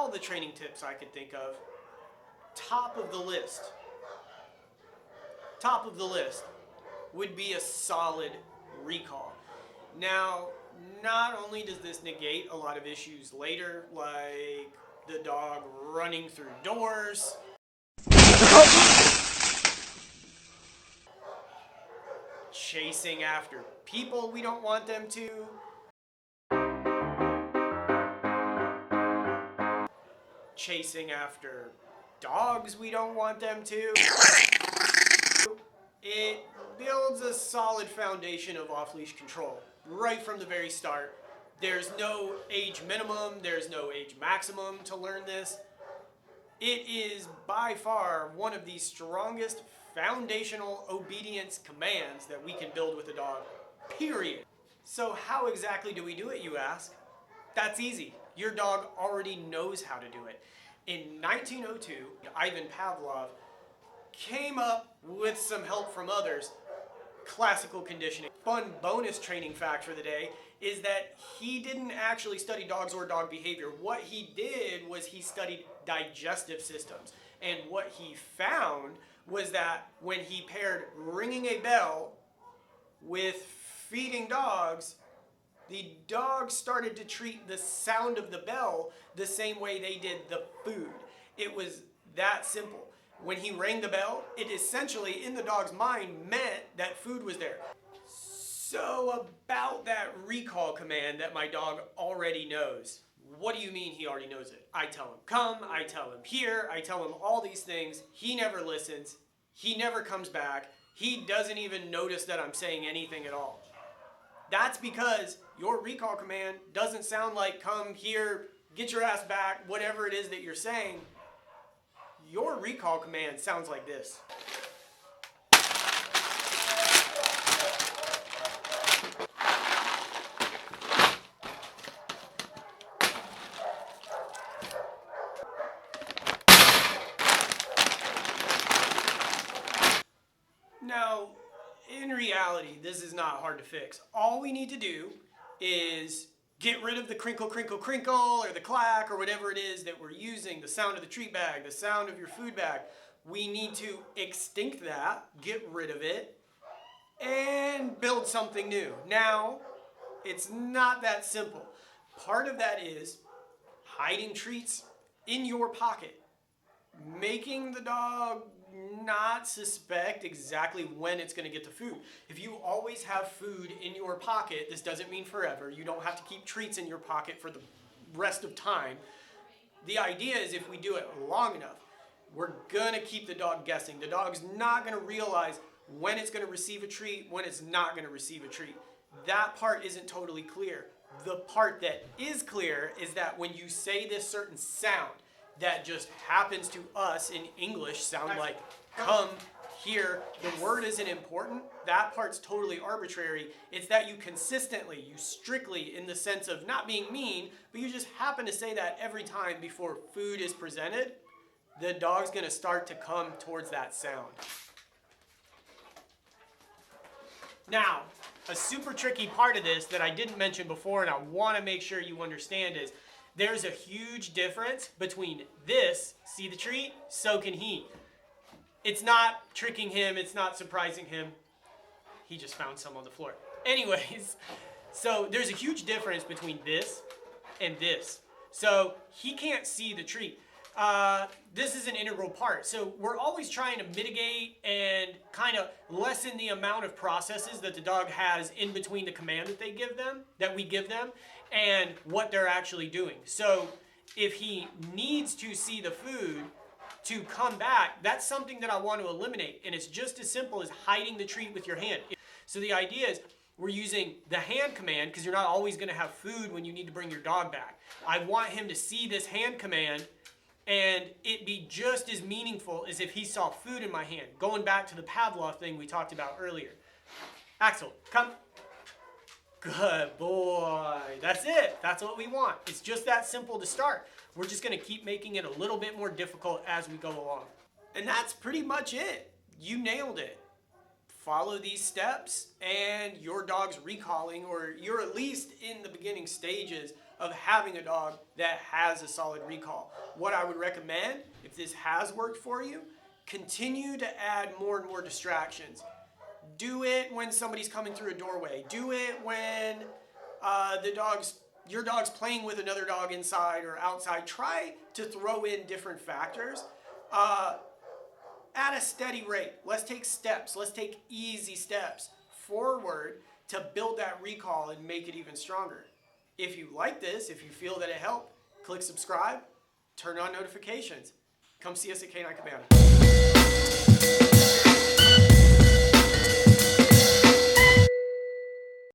all the training tips I could think of, top of the list would be a solid recall. Now, not only does this negate a lot of issues later, like the dog running through doors, chasing after people we don't want them to, chasing after dogs we don't want them to. It builds a solid foundation of off-leash control right from the very start. There's no age minimum, there's no age maximum to learn this. It is by far one of the strongest foundational obedience commands that we can build with a dog, period. So how exactly do we do it, you ask? That's easy. Your dog already knows how to do it. In 1902, Ivan Pavlov came up with some help from others, classical conditioning. Fun bonus training fact for the day is that he didn't actually study dogs or dog behavior. What he did was he studied digestive systems. And what he found was that when he paired ringing a bell with feeding dogs, the dogs started to treat the sound of the bell the same way they did the food. It was that simple. When he rang the bell, it essentially, in the dog's mind, meant that food was there. So about that recall command that my dog already knows. What do you mean he already knows it? I tell him come, I tell him here, I tell him all these things. He never listens. He never comes back. He doesn't even notice that I'm saying anything at all. That's because your recall command doesn't sound like come here, get your ass back, whatever it is that you're saying. Your recall command sounds like this. Now, in reality, this is not hard to fix. All we need to do is get rid of the crinkle, crinkle, crinkle, or the clack, or whatever it is that we're using, the sound of the treat bag, the sound of your food bag. We need to extinct that, get rid of it, and build something new. Now, it's not that simple. Part of that is hiding treats in your pocket, making the dog not suspect exactly when it's going to get the food. If you always have food in your pocket, this doesn't mean forever. You don't have to keep treats in your pocket for the rest of time. The idea is if we do it long enough, we're going to keep the dog guessing. The dog's not going to realize when it's going to receive a treat, when it's not going to receive a treat. That part isn't totally clear. The part that is clear is that when you say this certain sound, that just happens to us in English sound like come here. The word isn't important. That part's totally arbitrary. It's that you consistently, you strictly, in the sense of not being mean, but you just happen to say that every time before food is presented, the dog's going to start to come towards that sound. Now, a super tricky part of this that I didn't mention before and I want to make sure you understand is there's a huge difference between this, see the treat, so can he. It's not tricking him, it's not surprising him. He just found some on the floor. Anyways, so there's a huge difference between this and this. So he can't see the treat. This is an integral part. So we're always trying to mitigate and kind of lessen the amount of processes that the dog has in between the command that we give them, and what they're actually doing. So if he needs to see the food to come back, that's something that I want to eliminate. And it's just as simple as hiding the treat with your hand. So the idea is we're using the hand command because you're not always going to have food when you need to bring your dog back. I want him to see this hand command and it be just as meaningful as if he saw food in my hand. Going back to the Pavlov thing we talked about earlier. Axel, come. Good boy. That's it. That's what we want. It's just that simple to start. We're just going to keep making it a little bit more difficult as we go along. And that's pretty much it. You nailed it. Follow these steps and your dog's recalling, or you're at least in the beginning stages of having a dog that has a solid recall. What I would recommend, if this has worked for you, continue to add more and more distractions. Do it when somebody's coming through a doorway. Do it when your dog's playing with another dog inside or outside. Try to throw in different factors at a steady rate. Let's take steps. Let's take easy steps forward to build that recall and make it even stronger. If you like this, if you feel that it helped, click subscribe, turn on notifications. Come see us at Canine Command.